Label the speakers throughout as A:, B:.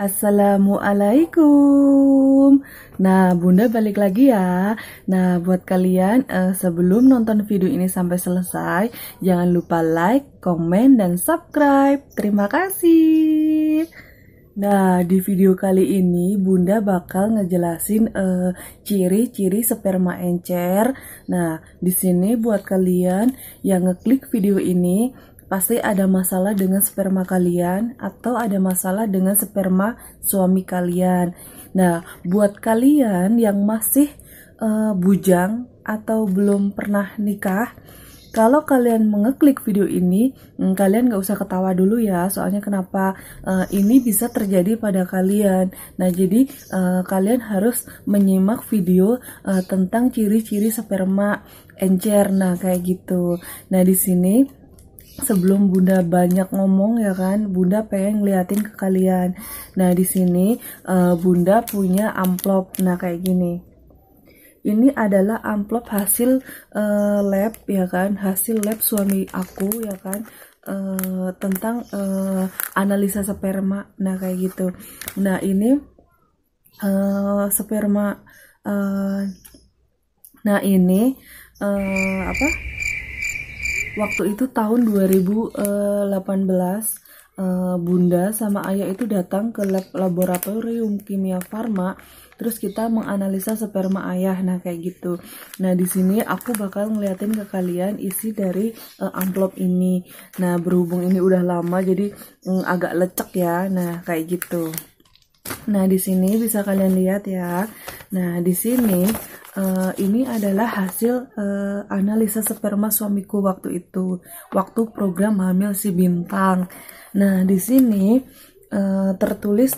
A: Assalamualaikum. Nah, Bunda balik lagi ya. Nah, buat kalian sebelum nonton video ini sampai selesai, jangan lupa like, komen, dan subscribe. Terima kasih. Nah, di video kali ini Bunda bakal ngejelasin ciri-ciri sperma encer. Nah, di sini buat kalian yang ngeklik video ini pasti ada masalah dengan sperma kalian atau ada masalah dengan sperma suami kalian. Nah, buat kalian yang masih bujang atau belum pernah nikah, kalau kalian mengeklik video ini, kalian gak usah ketawa dulu ya, soalnya kenapa ini bisa terjadi pada kalian. Nah, jadi kalian harus menyimak video tentang ciri-ciri sperma encer. Nah, kayak gitu. Nah, di sini sebelum Bunda banyak ngomong ya kan, Bunda pengen ngeliatin ke kalian. Nah, di sini Bunda punya amplop. Nah, kayak gini. Ini adalah amplop hasil lab ya kan, hasil lab suami aku ya kan, tentang analisa sperma. Nah, kayak gitu. Nah, ini sperma. Nah, ini apa? Waktu itu tahun 2018, Bunda sama Ayah itu datang ke laboratorium kimia farma, terus kita menganalisa sperma Ayah. Nah, kayak gitu. Nah, di sini aku bakal ngeliatin ke kalian isi dari amplop ini. Nah, berhubung ini udah lama jadi agak lecek ya. Nah, kayak gitu. Nah, di sini bisa kalian lihat ya. Nah, di sini ini adalah hasil analisa sperma suamiku waktu itu, waktu program hamil si Bintang. Nah, di sini tertulis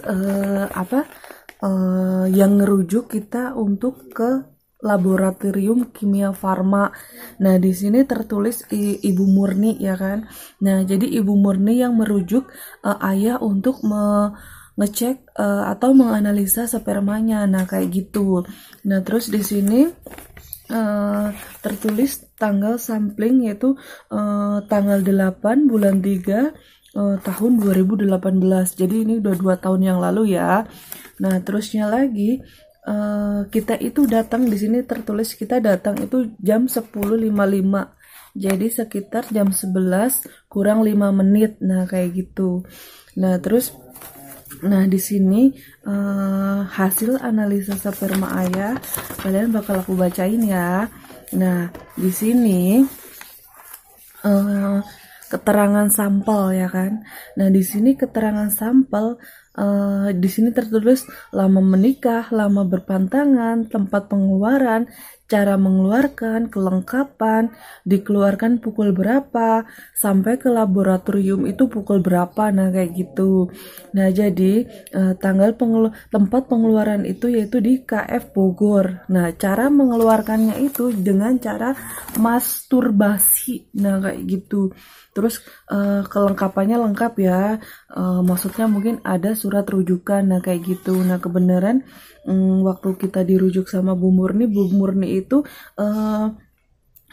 A: yang ngerujuk kita untuk ke laboratorium kimia farma. Nah, di sini tertulis Ibu Murni ya kan. Nah, jadi Ibu Murni yang merujuk Ayah untuk ngecek atau menganalisa spermanya. Nah, kayak gitu. Nah, terus di sini tertulis tanggal sampling yaitu tanggal 8 bulan 3 tahun 2018. Jadi ini udah 2 tahun yang lalu ya. Nah, terusnya lagi kita itu datang, di sini tertulis kita datang itu jam 10.55. Jadi sekitar jam 11 kurang 5 menit. Nah, kayak gitu. Nah, terus di sini hasil analisa sperma Ayah kalian bakal aku bacain ya. Nah, di sini keterangan sampel ya kan. Nah, di sini keterangan sampel, di sini tertulis lama menikah, lama berpantangan, tempat pengeluaran, cara mengeluarkan, kelengkapan, dikeluarkan pukul berapa, sampai ke laboratorium itu pukul berapa. Nah, kayak gitu. Nah, jadi tempat pengeluaran itu yaitu di KF Bogor. Nah, cara mengeluarkannya itu dengan cara masturbasi. Nah, kayak gitu. Terus kelengkapannya lengkap ya, maksudnya mungkin ada surat rujukan. Nah, kayak gitu. Nah, kebenaran waktu kita dirujuk sama Bu Murni itu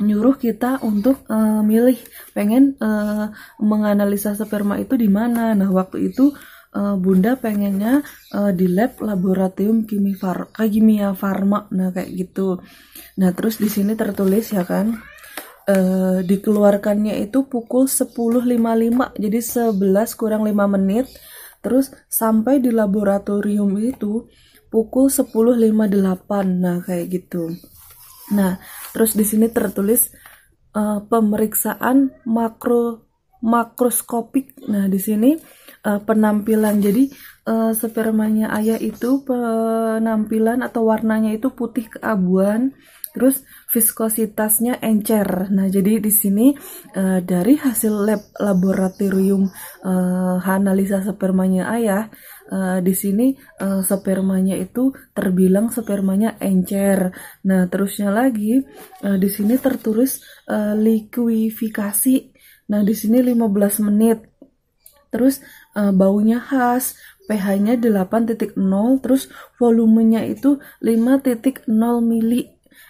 A: nyuruh kita untuk milih pengen menganalisa sperma itu di mana. Nah, waktu itu Bunda pengennya di lab laboratorium kimia farma. Nah, kayak gitu. Nah, terus di sini tertulis ya kan, dikeluarkannya itu pukul 10.55, jadi 11 kurang 5 menit. Terus sampai di laboratorium itu pukul 10.58. Nah, kayak gitu. Nah, terus di sini tertulis pemeriksaan makroskopik. Nah, di sini penampilan, jadi spermanya Ayah itu penampilan atau warnanya itu putih keabuan, terus viskositasnya encer. Nah, jadi di sini dari hasil laboratorium analisa spermanya Ayah, di sini spermanya itu terbilang spermanya encer. Nah, terusnya lagi di sini tertulis likuifikasi. Nah, di sini 15 menit. Terus baunya khas, pH-nya 8.0, terus volumenya itu 5.0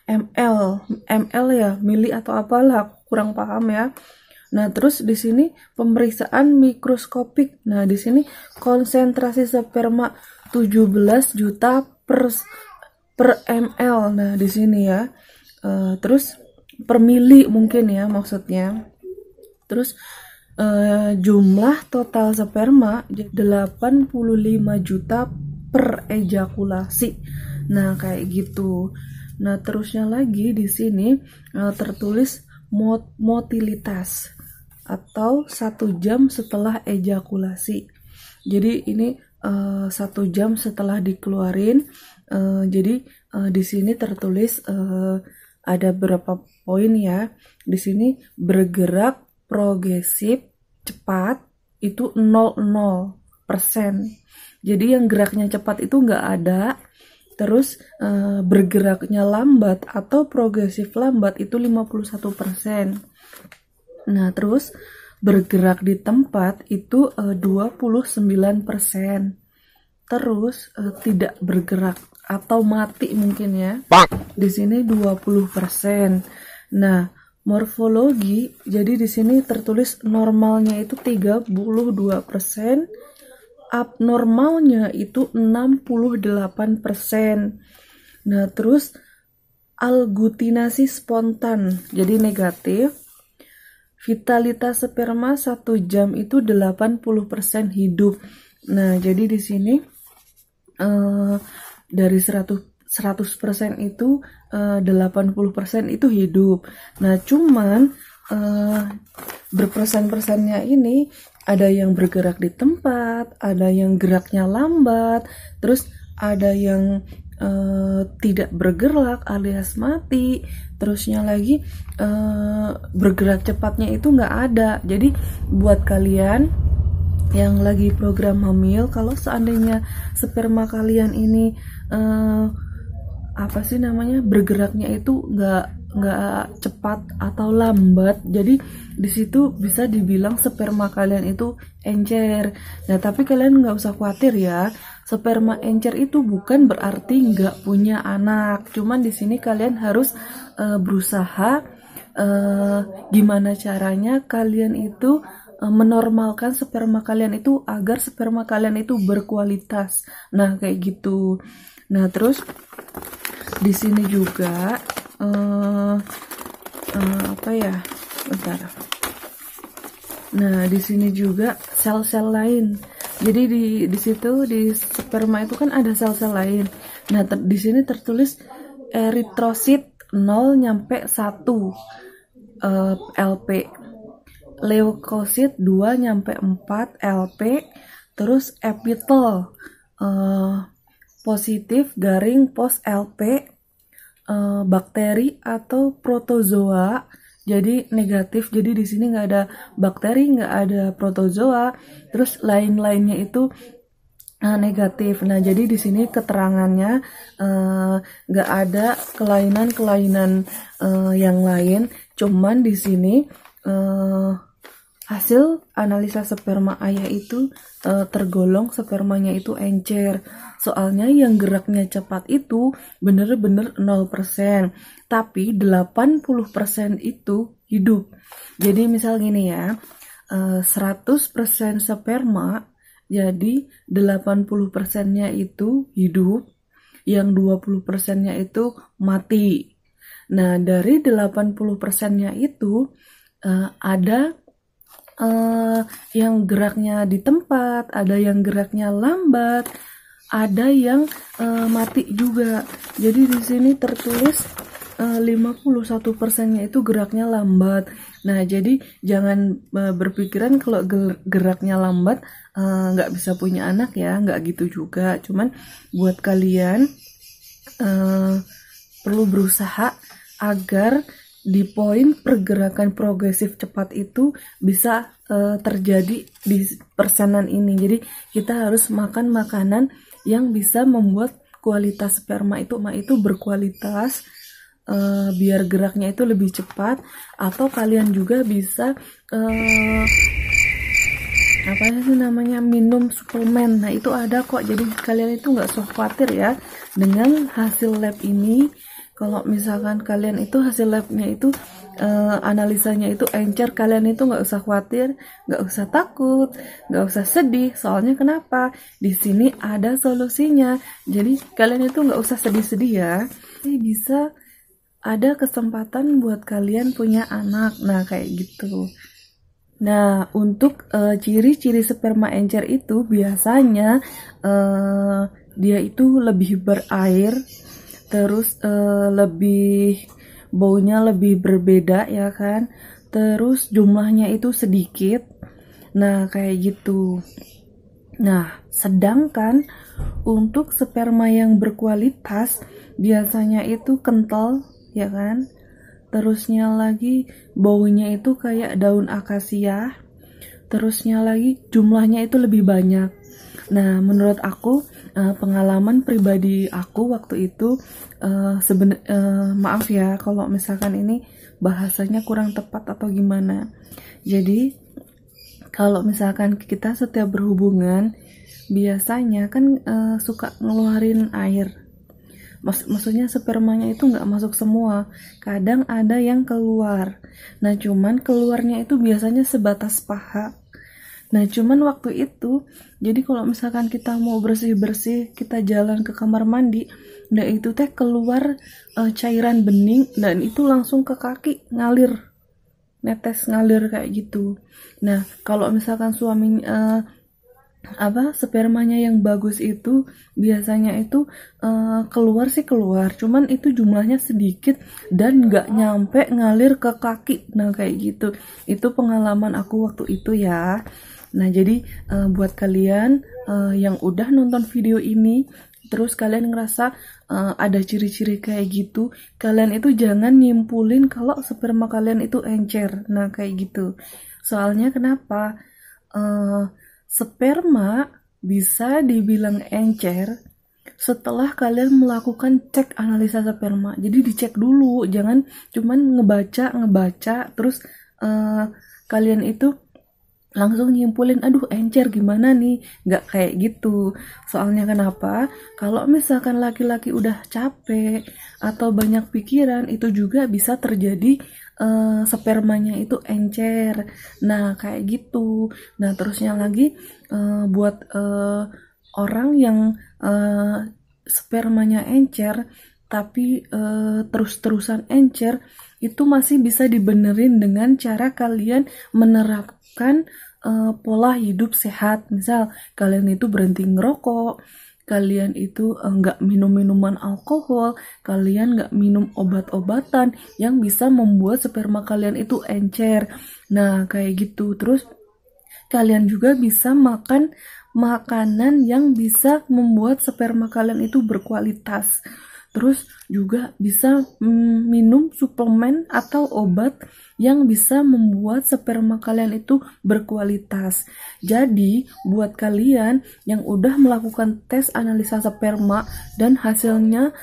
A: ml ya, mili atau apalah, kurang paham ya. Nah, terus di sini pemeriksaan mikroskopik. Nah, di sini konsentrasi sperma 17 juta per ml. Nah, di sini ya. Terus per mili mungkin ya maksudnya. Terus jumlah total sperma 85 juta per ejakulasi. Nah, kayak gitu. Nah, terusnya lagi di sini tertulis motilitas atau 1 jam setelah ejakulasi. Jadi ini 1 jam setelah dikeluarin. Jadi di sini tertulis ada berapa poin ya. Di sini bergerak progresif cepat itu 0,0%. Jadi yang geraknya cepat itu nggak ada. Terus bergeraknya lambat atau progresif lambat itu 51%. Nah, terus bergerak di tempat itu 29%. Terus tidak bergerak atau mati mungkin ya. Di sini 20%. Nah, morfologi jadi di sini tertulis normalnya itu 32%. Abnormalnya itu 68%. Nah, terus aglutinasi spontan jadi negatif. Vitalitas sperma 1 jam itu 80% hidup. Nah, jadi di sini dari 100% itu 80% itu hidup. Nah, cuman berpersen-persennya ini ada yang bergerak di tempat, ada yang geraknya lambat, terus ada yang tidak bergerak alias mati, terusnya lagi bergerak cepatnya itu nggak ada. Jadi buat kalian yang lagi program hamil, kalau seandainya sperma kalian ini bergeraknya itu nggak cepat atau lambat, jadi di situ bisa dibilang sperma kalian itu encer. Nah, tapi kalian nggak usah khawatir ya, sperma encer itu bukan berarti nggak punya anak. Cuman di sini kalian harus berusaha gimana caranya kalian itu menormalkan sperma kalian itu agar sperma kalian itu berkualitas. Nah, kayak gitu. Nah, terus di sini juga Nah, di sini juga sel-sel lain. Jadi di situ di sperma itu kan ada sel-sel lain. Nah, di sini tertulis eritrosit 0 sampai 1 LP. Leukosit 2 sampai 4 LP. Terus epitel positif garing post LP. Bakteri atau protozoa jadi negatif. Jadi di sini nggak ada bakteri, nggak ada protozoa, terus lain-lainnya itu negatif. Nah, jadi di sini keterangannya nggak ada kelainan-kelainan yang lain, cuman di sini hasil analisa sperma ayah itu tergolong spermanya itu encer. Soalnya yang geraknya cepat itu bener-bener 0%, tapi 80% itu hidup. Jadi misal gini ya, 100% sperma, jadi 80%-nya itu hidup, yang 20%-nya itu mati. Nah, dari 80%-nya itu ada yang geraknya di tempat, ada yang geraknya lambat, ada yang mati juga. Jadi di sini tertulis 51%-nya itu geraknya lambat. Nah, jadi jangan berpikiran kalau geraknya lambat nggak bisa punya anak ya, nggak gitu juga. Cuman buat kalian perlu berusaha agar di poin pergerakan progresif cepat itu bisa terjadi di persenan ini. Jadi kita harus makan makanan yang bisa membuat kualitas sperma itu berkualitas, biar geraknya itu lebih cepat. Atau kalian juga bisa minum suplemen. Nah, itu ada kok, jadi kalian itu nggak usah khawatir ya dengan hasil lab ini. Kalau misalkan kalian itu hasil labnya itu analisanya itu encer, kalian itu nggak usah khawatir, nggak usah takut, nggak usah sedih. Soalnya kenapa? Di sini ada solusinya. Jadi kalian itu nggak usah sedih-sedih ya. Jadi bisa ada kesempatan buat kalian punya anak. Nah, kayak gitu. Nah, untuk ciri-ciri sperma encer itu biasanya dia itu lebih berair, terus lebih baunya lebih berbeda ya kan, terus jumlahnya itu sedikit. Nah, kayak gitu. Nah, sedangkan untuk sperma yang berkualitas biasanya itu kental ya kan. Terusnya lagi baunya itu kayak daun akasia. Terusnya lagi jumlahnya itu lebih banyak. Nah, menurut aku pengalaman pribadi aku waktu itu maaf ya kalau misalkan ini bahasanya kurang tepat atau gimana. Jadi kalau misalkan kita setiap berhubungan biasanya kan suka ngeluarin air. Maksudnya spermanya itu nggak masuk semua, kadang ada yang keluar. Nah, cuman keluarnya itu biasanya sebatas paha. Nah, cuman waktu itu, jadi kalau misalkan kita mau bersih-bersih, kita jalan ke kamar mandi, nah itu teh keluar cairan bening, dan itu langsung ke kaki, ngalir, netes ngalir kayak gitu. Nah, kalau misalkan suaminya spermanya yang bagus itu biasanya itu keluar sih keluar, cuman itu jumlahnya sedikit dan nggak nyampe ngalir ke kaki. Nah, kayak gitu. Itu pengalaman aku waktu itu ya. Nah, jadi buat kalian yang udah nonton video ini terus kalian ngerasa ada ciri-ciri kayak gitu, kalian itu jangan nyimpulin kalau sperma kalian itu encer. Nah, kayak gitu. Soalnya kenapa? Sperma bisa dibilang encer setelah kalian melakukan cek analisa sperma. Jadi dicek dulu, jangan cuman ngebaca terus kalian itu langsung nyimpulin, aduh encer gimana nih. Nggak kayak gitu. Soalnya kenapa? Kalau misalkan laki-laki udah capek atau banyak pikiran, itu juga bisa terjadi spermanya itu encer. Nah, kayak gitu. Nah, terusnya lagi buat orang yang spermanya encer tapi terus-terusan encer, itu masih bisa dibenerin dengan cara kalian menerapkan pola hidup sehat. Misal kalian itu berhenti ngerokok, kalian itu nggak minum minuman alkohol, kalian nggak minum obat-obatan yang bisa membuat sperma kalian itu encer. Nah, kayak gitu. Terus kalian juga bisa makan makanan yang bisa membuat sperma kalian itu berkualitas. Terus juga bisa minum suplemen atau obat yang bisa membuat sperma kalian itu berkualitas. Jadi buat kalian yang udah melakukan tes analisa sperma dan hasilnya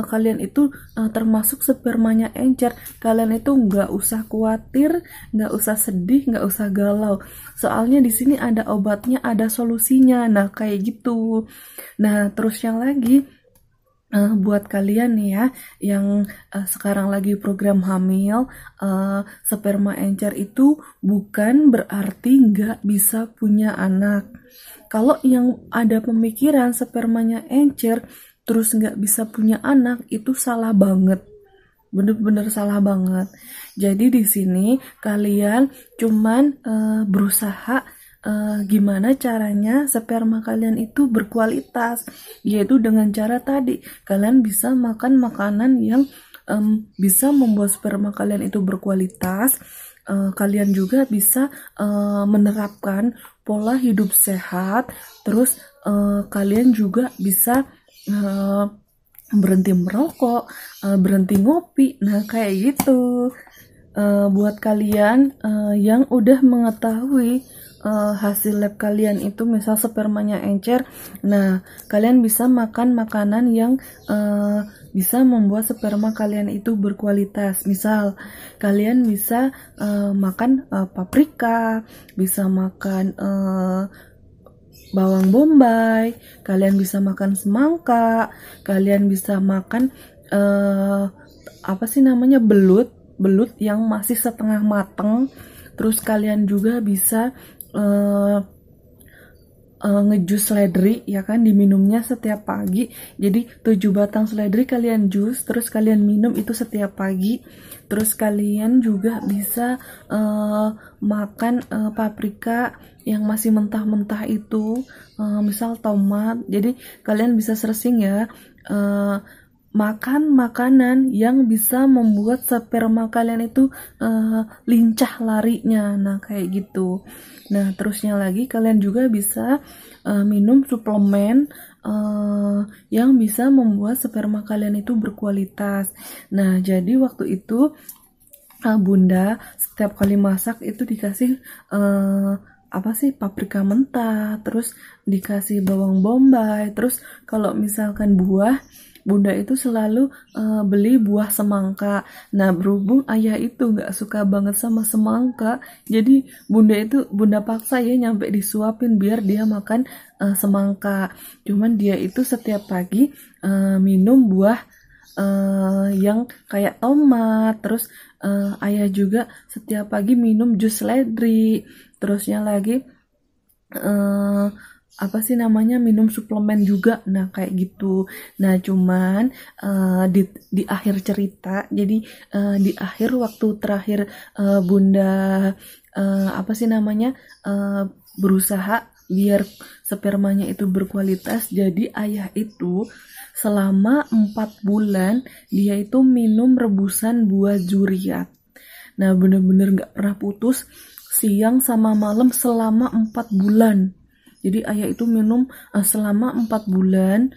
A: kalian itu termasuk spermanya encer, kalian itu nggak usah khawatir, nggak usah sedih, nggak usah galau. Soalnya di sini ada obatnya, ada solusinya. Nah, kayak gitu. Nah, terus yang lagi buat kalian nih ya yang sekarang lagi program hamil, sperma encer itu bukan berarti nggak bisa punya anak. Kalau yang ada pemikiran spermanya encer terus nggak bisa punya anak, itu salah banget. Bener-bener salah banget. Jadi di sini kalian cuman berusaha gimana caranya sperma kalian itu berkualitas, yaitu dengan cara tadi kalian bisa makan makanan yang bisa membuat sperma kalian itu berkualitas. Kalian juga bisa menerapkan pola hidup sehat. Terus kalian juga bisa berhenti merokok, berhenti ngopi. Nah, kayak gitu. Buat kalian yang udah mengetahui hasil lab kalian itu misal spermanya encer, nah kalian bisa makan makanan yang bisa membuat sperma kalian itu berkualitas. Misal kalian bisa makan paprika, bisa makan bawang bombay, kalian bisa makan semangka, kalian bisa makan belut. belut yang masih setengah mateng. Terus kalian juga bisa ngejus seledri ya kan, diminumnya setiap pagi. Jadi 7 batang seledri kalian jus, terus kalian minum itu setiap pagi. Terus kalian juga bisa makan paprika yang masih mentah-mentah itu, misal tomat. Jadi kalian bisa searching ya, makan makanan yang bisa membuat sperma kalian itu lincah larinya. Nah kayak gitu. Nah terusnya lagi kalian juga bisa minum suplemen yang bisa membuat sperma kalian itu berkualitas. Nah jadi waktu itu bunda setiap kali masak itu dikasih apa sih, paprika mentah, terus dikasih bawang bombay. Terus kalau misalkan buah, bunda itu selalu beli buah semangka. Nah berhubung ayah itu nggak suka banget sama semangka, jadi bunda paksa ya nyampe disuapin biar dia makan semangka. Cuman dia itu setiap pagi minum buah yang kayak tomat. Terus ayah juga setiap pagi minum jus seledri. Terusnya lagi apa sih namanya, minum suplemen juga. Nah kayak gitu. Nah cuman di akhir cerita, jadi di akhir waktu terakhir bunda apa sih namanya berusaha biar spermanya itu berkualitas. Jadi ayah itu selama 4 bulan dia itu minum rebusan buah juriat. Nah bener-bener gak pernah putus, siang sama malam selama 4 bulan. Jadi ayah itu minum selama 4 bulan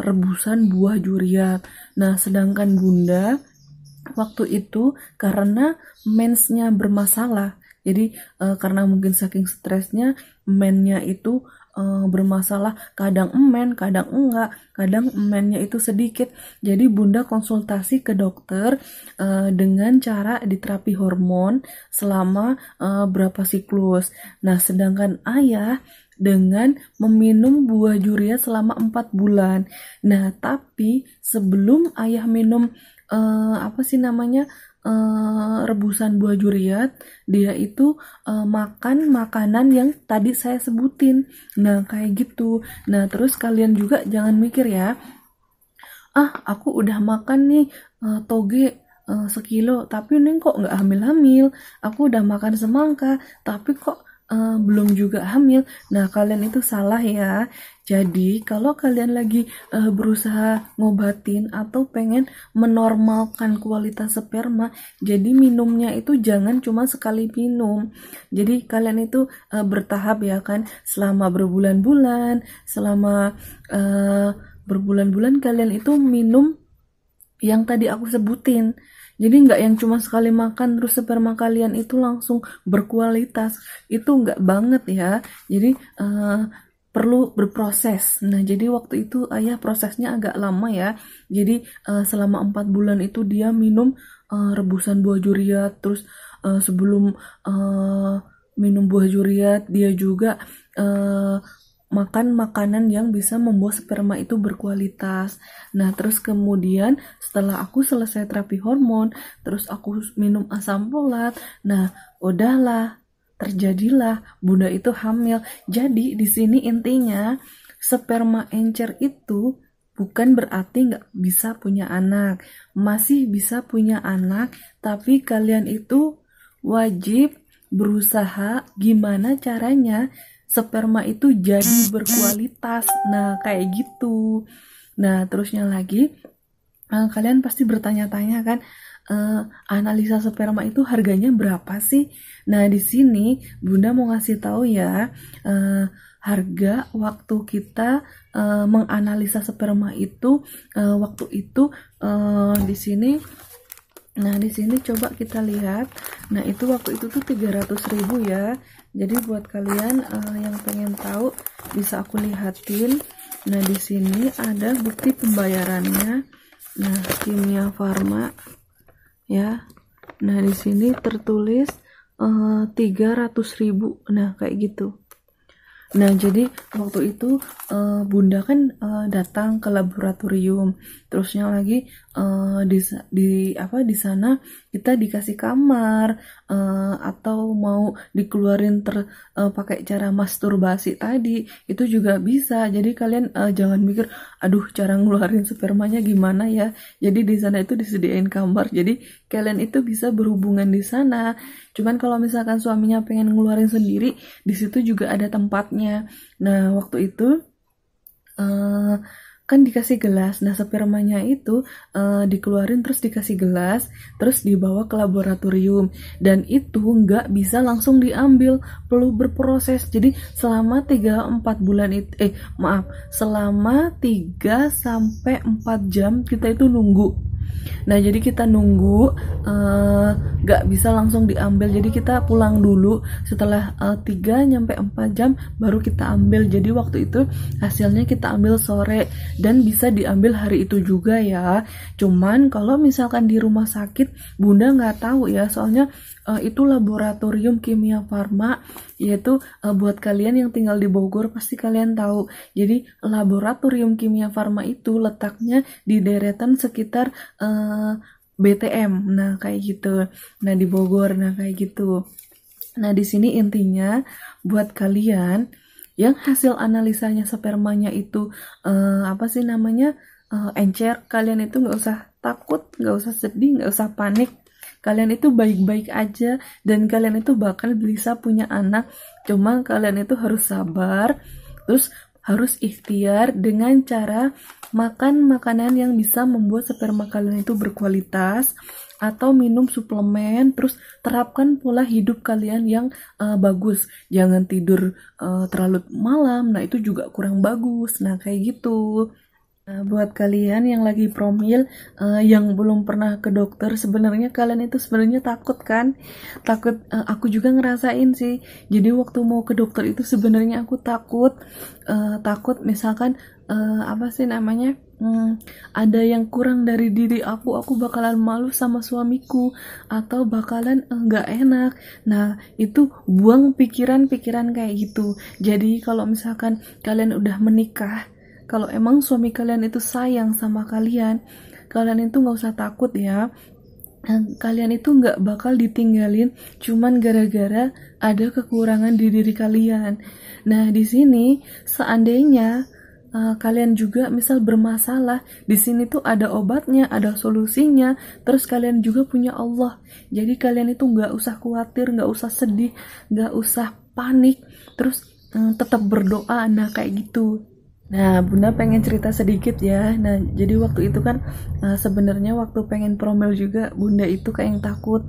A: rebusan buah juriat. Nah sedangkan bunda waktu itu karena mensnya bermasalah, jadi karena mungkin saking stresnya mennya itu bermasalah, kadang men, kadang enggak, kadang mennya itu sedikit. Jadi bunda konsultasi ke dokter dengan cara diterapi hormon selama berapa siklus. Nah sedangkan ayah dengan meminum buah juriat selama 4 bulan. Nah tapi sebelum ayah minum apa sih namanya rebusan buah juriat, dia itu makan makanan yang tadi saya sebutin. Nah kayak gitu. Nah terus kalian juga jangan mikir ya, aku udah makan nih toge 1 kilo tapi ini kok nggak hamil-hamil. Aku udah makan semangka tapi kok belum juga hamil. Nah kalian itu salah ya. Jadi kalau kalian lagi berusaha ngobatin atau pengen menormalkan kualitas sperma, jadi minumnya itu jangan cuma sekali minum. Jadi kalian itu bertahap ya kan, selama berbulan-bulan, selama berbulan-bulan kalian itu minum yang tadi aku sebutin. Jadi nggak yang cuma sekali makan terus sperma kalian itu langsung berkualitas. Itu nggak banget ya. Jadi perlu berproses. Nah jadi waktu itu ayah prosesnya agak lama ya. Jadi selama 4 bulan itu dia minum rebusan buah juriat. Terus sebelum minum buah juriat dia juga makan makanan yang bisa membuat sperma itu berkualitas. Nah terus kemudian setelah aku selesai terapi hormon, terus aku minum asam folat, nah udahlah, terjadilah bunda itu hamil. Jadi di sini intinya sperma encer itu bukan berarti nggak bisa punya anak, masih bisa punya anak, tapi kalian itu wajib berusaha gimana caranya sperma itu jadi berkualitas. Nah kayak gitu. Nah terusnya lagi kalian pasti bertanya-tanya kan, analisa sperma itu harganya berapa sih? Nah di sini bunda mau ngasih tahu ya, harga waktu kita menganalisa sperma itu waktu itu di sini. Nah di sini coba kita lihat. Nah itu waktu itu tuh 300.000 ya. Jadi buat kalian yang pengen tahu bisa aku lihatin. Nah di sini ada bukti pembayarannya. Nah Kimia Farma ya. Nah di sini tertulis 300.000. Nah kayak gitu. Nah jadi waktu itu bunda kan datang ke laboratorium, terusnya lagi di sana kita dikasih kamar, atau mau dikeluarin pakai cara masturbasi tadi itu juga bisa. Jadi kalian jangan mikir aduh cara ngeluarin spermanya gimana ya. Jadi di sana itu disediain kamar, jadi kalian itu bisa berhubungan di sana. Cuman kalau misalkan suaminya pengen ngeluarin sendiri, di situ juga ada tempatnya. Nah waktu itu kan dikasih gelas. Nah spermanya itu dikeluarin terus dikasih gelas, terus dibawa ke laboratorium, dan itu nggak bisa langsung diambil, perlu berproses. Jadi selama 3-4 bulan itu selama 3-4 jam kita itu nunggu. Nah jadi kita nunggu, gak bisa langsung diambil, jadi kita pulang dulu setelah 3-4 jam baru kita ambil. Jadi waktu itu hasilnya kita ambil sore dan bisa diambil hari itu juga ya. Cuman kalau misalkan di rumah sakit bunda nggak tahu ya, soalnya itu laboratorium kimia farma, yaitu buat kalian yang tinggal di Bogor pasti kalian tahu. Jadi laboratorium kimia farma itu letaknya di deretan sekitar BTM, nah kayak gitu. Nah di Bogor, nah kayak gitu. Nah di sini intinya buat kalian yang hasil analisanya spermanya itu encer, kalian itu nggak usah takut, nggak usah sedih, nggak usah panik. Kalian itu baik-baik aja dan kalian itu bakal bisa punya anak. Cuma kalian itu harus sabar, terus harus ikhtiar dengan cara makan makanan yang bisa membuat sperma kalian itu berkualitas, atau minum suplemen. Terus terapkan pola hidup kalian yang bagus. Jangan tidur terlalu malam, nah itu juga kurang bagus. Nah kayak gitu. Nah, buat kalian yang lagi promil, yang belum pernah ke dokter, sebenarnya kalian itu sebenarnya takut kan? Takut, aku juga ngerasain sih. Jadi waktu mau ke dokter itu sebenarnya aku takut, misalkan ada yang kurang dari diri aku bakalan malu sama suamiku, atau bakalan nggak enak. Nah itu buang pikiran-pikiran kayak gitu. Jadi kalau misalkan kalian udah menikah, kalau emang suami kalian itu sayang sama kalian, kalian itu nggak usah takut ya. Kalian itu nggak bakal ditinggalin cuman gara-gara ada kekurangan di diri kalian. Nah di sini seandainya kalian juga misal bermasalah, di sini tuh ada obatnya, ada solusinya. Terus kalian juga punya Allah. Jadi kalian itu nggak usah khawatir, nggak usah sedih, nggak usah panik. Terus tetap berdoa. Nah kayak gitu. Nah, bunda pengen cerita sedikit ya. Nah, jadi waktu itu kan sebenarnya waktu pengen promil juga, bunda itu kayak yang takut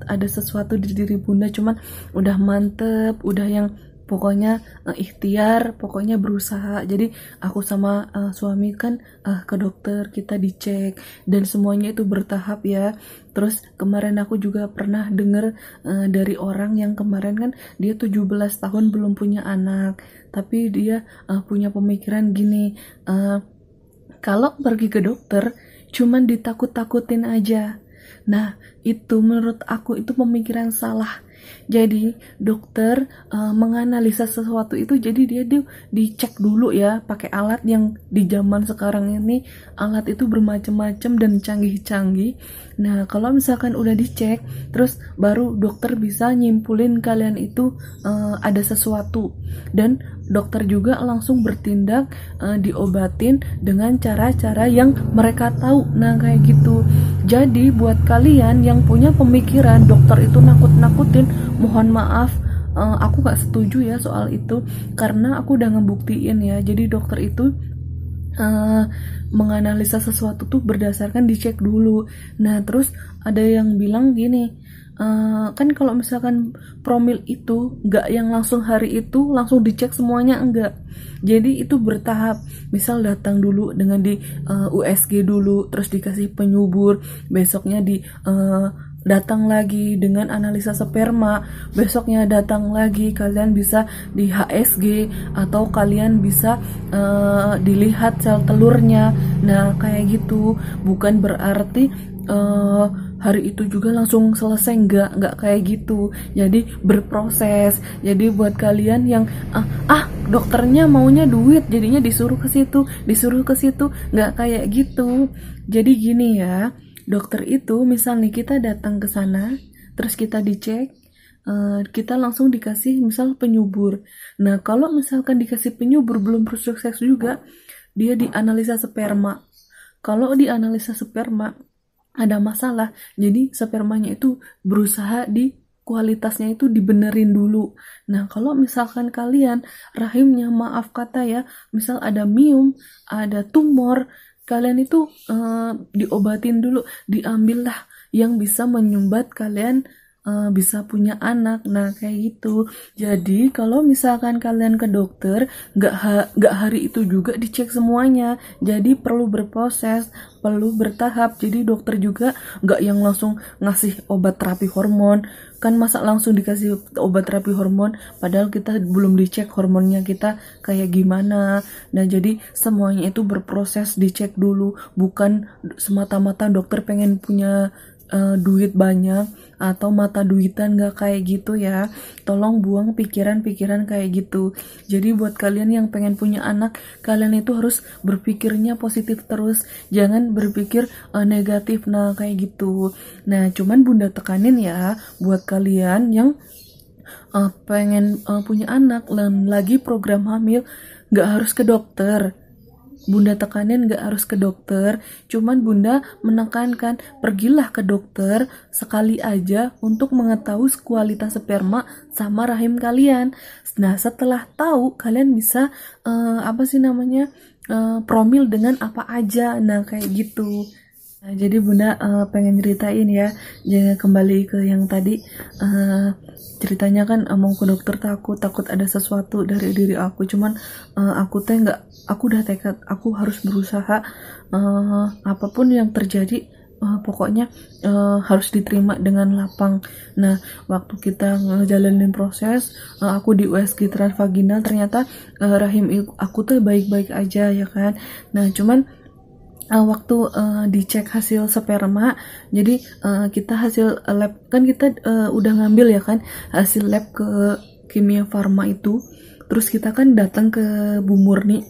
A: ada sesuatu di diri bunda. Cuman udah mantep, udah yang pokoknya ikhtiar, pokoknya berusaha. Jadi aku sama suami kan ke dokter, kita dicek dan semuanya itu bertahap ya. Terus kemarin aku juga pernah denger dari orang yang kemarin kan dia 17 tahun belum punya anak, tapi dia punya pemikiran gini, kalau pergi ke dokter cuman ditakut-takutin aja. Nah itu menurut aku itu pemikiran salah. Jadi dokter menganalisa sesuatu itu, jadi dia dicek dulu ya pakai alat yang di zaman sekarang ini alat itu bermacam-macam dan canggih-canggih. Nah kalau misalkan udah dicek, terus baru dokter bisa nyimpulin kalian itu ada sesuatu, dan dokter juga langsung bertindak, diobatin dengan cara-cara yang mereka tahu. Nah kayak gitu. Jadi buat kalian yang punya pemikiran dokter itu nakut-nakutin, mohon maaf, aku gak setuju ya soal itu, karena aku udah ngebuktiin ya. Jadi dokter itu menganalisa sesuatu tuh berdasarkan dicek dulu. Nah terus ada yang bilang gini, kan kalau misalkan promil itu nggak yang langsung hari itu langsung dicek semuanya, enggak. Jadi itu bertahap. Misal datang dulu dengan di USG dulu, terus dikasih penyubur, besoknya datang lagi dengan analisa sperma, besoknya datang lagi kalian bisa di HSG, atau kalian bisa dilihat sel telurnya. Nah kayak gitu. Bukan berarti hari itu juga langsung selesai, nggak kayak gitu. Jadi berproses. Jadi buat kalian yang dokternya maunya duit, jadinya disuruh ke situ, nggak kayak gitu. Jadi gini ya, dokter itu misal nih kita datang ke sana, terus kita dicek, kita langsung dikasih misal penyubur. Nah kalau misalkan dikasih penyubur belum sukses juga, dia dianalisa sperma. Kalau dianalisa sperma ada masalah, jadi spermanya itu berusaha kualitasnya itu dibenerin dulu. Nah, kalau misalkan kalian rahimnya maaf kata ya, misal ada miom, ada tumor, kalian itu diobatin dulu, diambillah yang bisa menyumbat kalian bisa punya anak. Nah kayak gitu. Jadi kalau misalkan kalian ke dokter nggak hari itu juga dicek semuanya, jadi perlu berproses, perlu bertahap. Jadi dokter juga nggak yang langsung ngasih obat terapi hormon, kan masa langsung dikasih obat terapi hormon padahal kita belum dicek hormonnya kita kayak gimana. Nah jadi semuanya itu berproses, dicek dulu, bukan semata-mata dokter pengen punya duit banyak atau mata duitan, nggak kayak gitu ya. Tolong buang pikiran-pikiran kayak gitu. Jadi buat kalian yang pengen punya anak, kalian itu harus berpikirnya positif terus, jangan berpikir negatif. Nah kayak gitu. Nah cuman bunda tekanin ya, buat kalian yang pengen punya anak dan lagi program hamil, nggak harus ke dokter. Bunda tekanin gak harus ke dokter, cuman bunda menekankan pergilah ke dokter sekali aja untuk mengetahui kualitas sperma sama rahim kalian. Nah setelah tahu, kalian bisa promil dengan apa aja. Nah kayak gitu. Nah, jadi bunda pengen ceritain ya, jangan kembali ke yang tadi. Ceritanya kan mau ke dokter takut ada sesuatu dari diri aku, cuman aku udah tekad, aku harus berusaha, apapun yang terjadi pokoknya harus diterima dengan lapang. Nah waktu kita ngejalanin proses, aku di USG transvaginal, ternyata rahim aku tuh baik-baik aja ya kan. Nah cuman waktu dicek hasil sperma, jadi kita hasil lab kan kita udah ngambil ya kan hasil lab ke Kimia Farma itu, terus kita kan datang ke Bu Murni,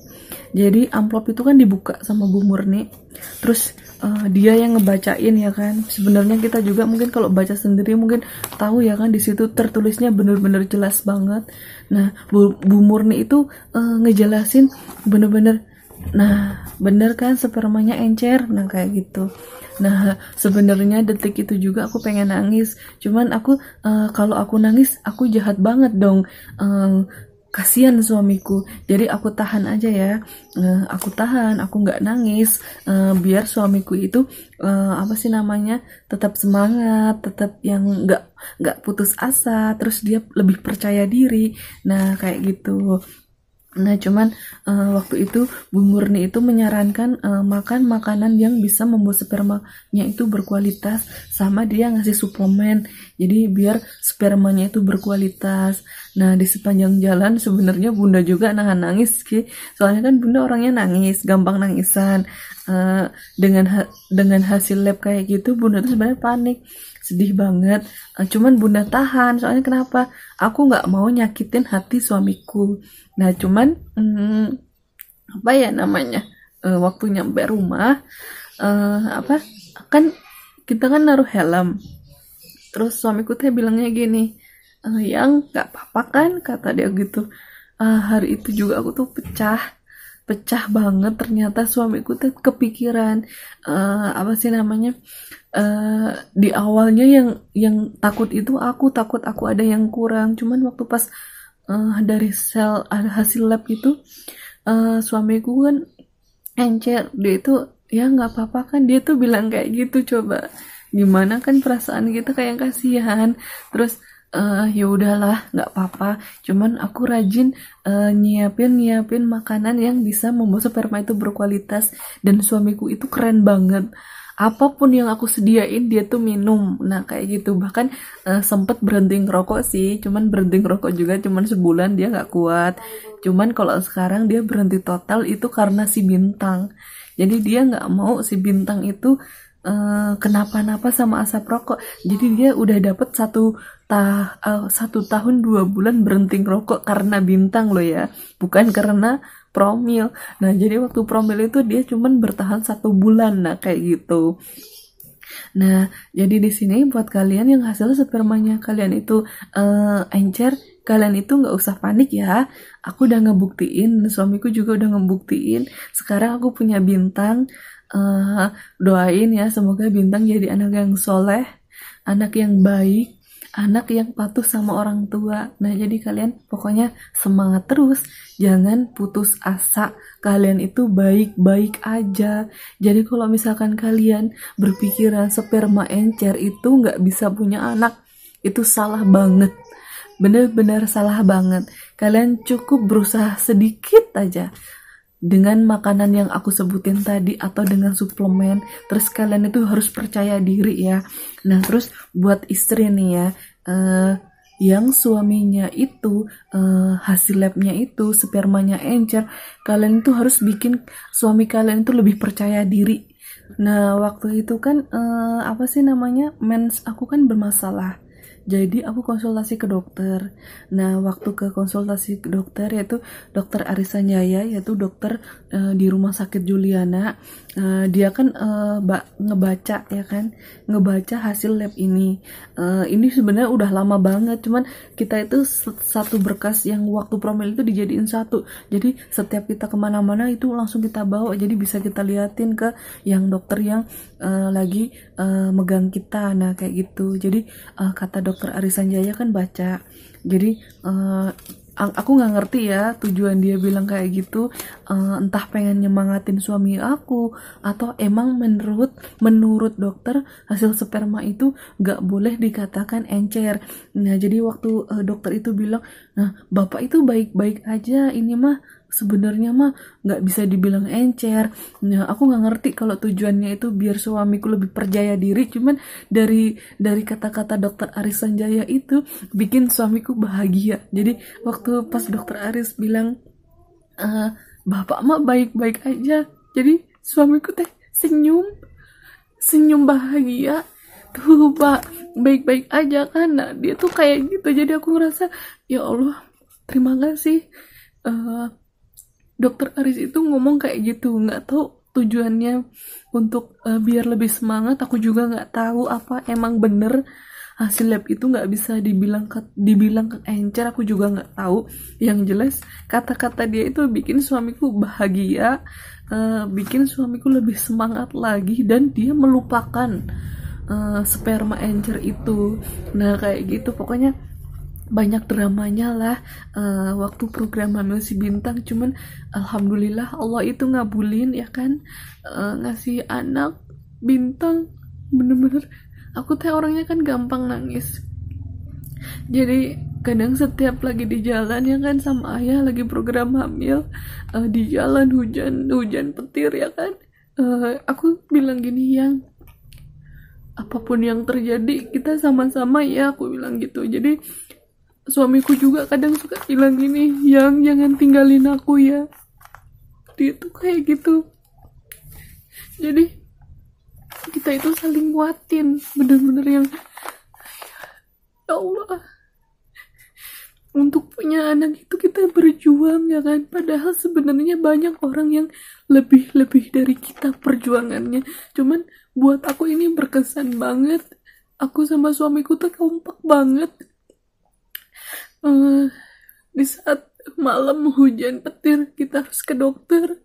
A: jadi amplop itu kan dibuka sama Bu Murni, terus dia yang ngebacain ya kan. Sebenarnya kita juga mungkin kalau baca sendiri mungkin tahu ya kan, di situ tertulisnya bener-bener jelas banget. Nah Bu Murni itu ngejelasin bener-bener, nah bener kan spermanya encer. Nah kayak gitu. Nah sebenarnya detik itu juga aku pengen nangis, cuman aku kalau aku nangis aku jahat banget dong, kasihan suamiku, jadi aku tahan aja ya. Aku tahan, aku nggak nangis, biar suamiku itu tetap semangat, tetap yang nggak putus asa, terus dia lebih percaya diri. Nah kayak gitu. Nah cuman waktu itu Bu Murni itu menyarankan makan makanan yang bisa membuat spermanya itu berkualitas, sama dia ngasih suplemen, jadi biar spermanya itu berkualitas. Nah di sepanjang jalan sebenarnya bunda juga nahan nangis sih, soalnya kan bunda orangnya nangis, gampang nangisan. Dengan hasil lab kayak gitu bunda tuh sebenarnya panik, sedih banget. Cuman bunda tahan, soalnya kenapa? Aku nggak mau nyakitin hati suamiku. Nah cuman waktu nyampe rumah kan kita kan naruh helm, terus suamiku teh bilangnya gini, yang nggak apa-apa kan, kata dia gitu. Hari itu juga aku tuh pecah banget. Ternyata suamiku tuh kepikiran di awalnya yang takut itu aku takut aku ada yang kurang, cuman waktu pas dari hasil lab itu suamiku kan encer, dia itu ya nggak apa-apa kan, dia tuh bilang kayak gitu. Coba gimana kan perasaan kita kayak kasihan. Terus ya udahlah nggak apa-apa, cuman aku rajin nyiapin makanan yang bisa membuat sperma itu berkualitas, dan suamiku itu keren banget, apapun yang aku sediain dia tuh minum. Nah kayak gitu. Bahkan sempet berhenti ngerokok sih, cuman berhenti ngerokok juga cuman sebulan, dia nggak kuat. Cuman kalau sekarang dia berhenti total itu karena si Bintang. Jadi dia nggak mau si Bintang itu kenapa-napa sama asap rokok. Jadi dia udah dapet 1 tahun 2 bulan berhenti rokok karena bintang loh ya, bukan karena promil. Nah jadi waktu promil itu dia cuman bertahan 1 bulan, nah kayak gitu. Nah, jadi di sini buat kalian yang hasil spermanya kalian itu encer, kalian itu nggak usah panik ya. Aku udah ngebuktiin, suamiku juga udah ngebuktiin. Sekarang aku punya bintang. Doain ya, semoga bintang jadi anak yang soleh, anak yang baik, anak yang patuh sama orang tua. Nah, jadi kalian pokoknya semangat terus, jangan putus asa. Kalian itu baik-baik aja. Jadi kalau misalkan kalian berpikiran sperma encer itu nggak bisa punya anak, itu salah banget. Bener-bener salah banget. Kalian cukup berusaha sedikit aja dengan makanan yang aku sebutin tadi atau dengan suplemen. Terus kalian itu harus percaya diri ya. Nah terus buat istri nih ya, yang suaminya itu hasil labnya itu spermanya encer, kalian itu harus bikin suami kalian itu lebih percaya diri. Nah waktu itu kan apa sih namanya, mens aku kan bermasalah. Jadi aku konsultasi ke dokter. Nah, waktu ke konsultasi ke dokter yaitu dokter Arisan Jaya, yaitu dokter di Rumah Sakit Juliana. Dia kan ngebaca ya kan, ngebaca hasil lab ini. Ini sebenarnya udah lama banget, cuman kita itu satu berkas yang waktu promil itu dijadiin satu. Jadi setiap kita kemana-mana itu langsung kita bawa, jadi bisa kita liatin ke yang dokter yang lagi megang kita. Nah kayak gitu. Jadi kata dokter Arisan Jaya kan baca. Jadi aku nggak ngerti ya tujuan dia bilang kayak gitu, entah pengen nyemangatin suami aku atau emang menurut dokter hasil sperma itu nggak boleh dikatakan encer. Nah jadi waktu dokter itu bilang, nah bapak itu baik-baik aja, ini mah sebenarnya mah nggak bisa dibilang encer. Nah aku nggak ngerti kalau tujuannya itu biar suamiku lebih percaya diri, cuman dari kata-kata dokter Aris Sanjaya itu bikin suamiku bahagia. Jadi waktu pas dokter Aris bilang bapak mah baik-baik aja, jadi suamiku teh senyum bahagia. Tuh pak baik-baik aja kan. Nah dia tuh kayak gitu, jadi aku ngerasa ya Allah terima kasih dokter Aris itu ngomong kayak gitu. Nggak tahu tujuannya untuk biar lebih semangat, aku juga nggak tahu apa emang bener hasil lab itu nggak bisa dibilang encer, aku juga nggak tahu. Yang jelas kata-kata dia itu bikin suamiku bahagia, bikin suamiku lebih semangat lagi, dan dia melupakan sperma encer itu. Nah kayak gitu pokoknya banyak dramanya lah waktu program Hamil Si Bintang. Cuman alhamdulillah Allah itu ngabulin ya kan, ngasih anak Bintang. Bener-bener aku teh orangnya kan gampang nangis, jadi kadang setiap lagi di jalan ya kan sama ayah lagi program hamil, di jalan hujan petir ya kan, aku bilang gini, yang apapun yang terjadi kita sama-sama ya, aku bilang gitu. Jadi suamiku juga kadang suka bilang gini, yang jangan tinggalin aku ya. Dia tuh kayak gitu. Jadi kita itu saling nguatin, bener-bener yang ya Allah, untuk punya anak itu kita berjuang ya kan. Padahal sebenarnya banyak orang yang lebih dari kita perjuangannya. Cuman buat aku ini berkesan banget. Aku sama suamiku tuh kompak banget. Di saat malam hujan petir kita harus ke dokter,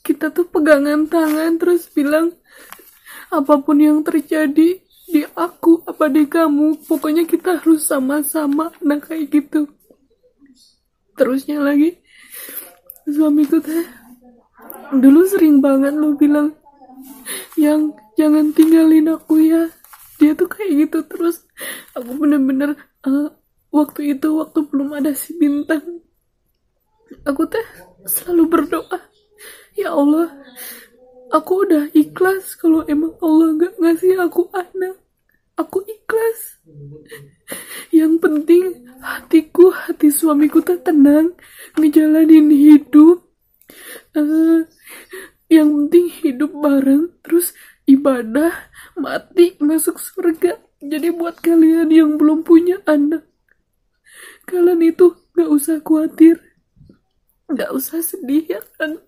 A: kita tuh pegangan tangan terus bilang apapun yang terjadi di aku apa di kamu, pokoknya kita harus sama-sama. Nah kayak gitu. Terusnya lagi suamiku teh dulu sering banget lo bilang, yang jangan tinggalin aku ya. Dia tuh kayak gitu terus. Aku bener-bener waktu belum ada si Bintang, aku teh selalu berdoa, ya Allah, aku udah ikhlas kalau emang Allah gak ngasih aku anak, aku ikhlas. Yang penting hati suamiku teh tenang ngejalanin hidup, yang penting hidup bareng. Terus
B: ibadah, mati, masuk surga. Jadi buat kalian yang belum punya anak, kalian itu gak usah khawatir, gak usah sedih ya kan.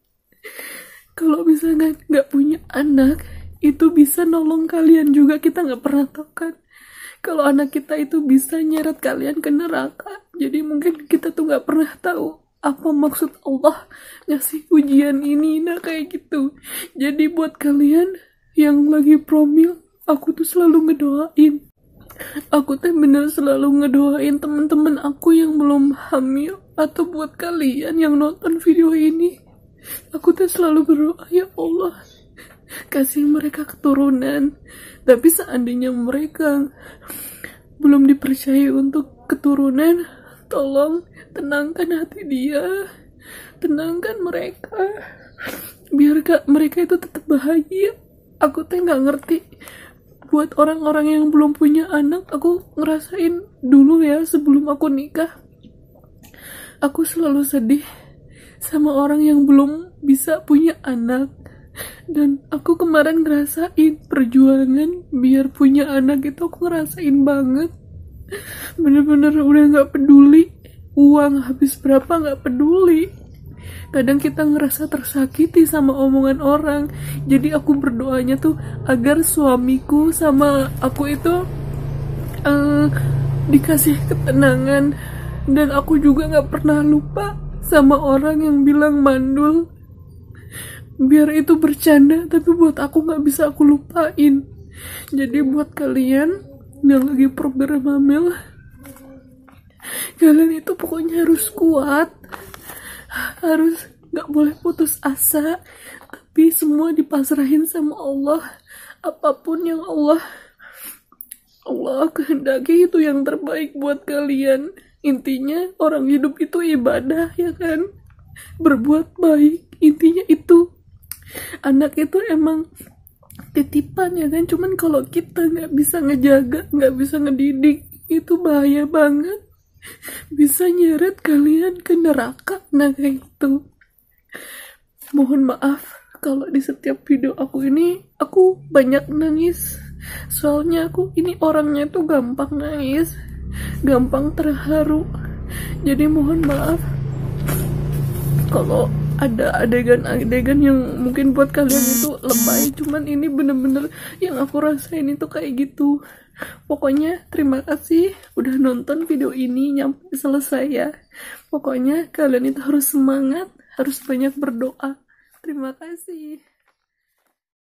B: Kalau misalnya gak punya anak, itu bisa nolong kalian juga, kita gak pernah tahu kan. Kalau anak kita itu bisa nyeret kalian ke neraka, jadi mungkin kita tuh gak pernah tahu apa maksud Allah ngasih ujian ini, nah kayak gitu. Jadi buat kalian yang lagi promil, aku tuh selalu ngedoain. Aku tuh bener selalu ngedoain temen-temen aku yang belum hamil. Atau buat kalian yang nonton video ini, aku tuh selalu berdoa, ya Allah, kasih mereka keturunan. Tapi seandainya mereka belum dipercaya untuk keturunan, tolong tenangkan hati dia, tenangkan mereka, biar mereka itu tetap bahagia. Aku tuh nggak ngerti, buat orang-orang yang belum punya anak, aku ngerasain dulu ya sebelum aku nikah, aku selalu sedih sama orang yang belum bisa punya anak. Dan aku kemarin ngerasain perjuangan biar punya anak itu, aku ngerasain banget. Bener-bener udah gak peduli uang habis berapa, gak peduli. Kadang kita ngerasa tersakiti sama omongan orang. Jadi aku berdoanya tuh agar suamiku sama aku itu dikasih ketenangan. Dan aku juga gak pernah lupa sama orang yang bilang mandul. Biar itu bercanda, tapi buat aku gak bisa aku lupain. Jadi buat kalian yang lagi program hamil, kalian itu pokoknya harus kuat, harus gak boleh putus asa, tapi semua dipasrahin sama Allah. Apapun yang Allah kehendaki itu yang terbaik buat kalian. Intinya orang hidup itu ibadah ya kan, berbuat baik, intinya itu. Anak itu emang titipan ya kan, cuman kalau kita nggak bisa ngejaga, nggak bisa ngedidik, itu bahaya banget, bisa nyeret kalian ke neraka. Nah kayak gitu. Mohon maaf kalau di setiap video aku ini aku banyak nangis, soalnya aku ini orangnya tuh gampang nangis, gampang terharu. Jadi mohon maaf kalau ada adegan-adegan yang mungkin buat kalian itu lebay, cuman ini bener-bener yang aku rasain itu kayak gitu. Pokoknya terima kasih udah nonton video ini nyampe selesai ya. Pokoknya kalian itu harus semangat, harus banyak berdoa. Terima kasih.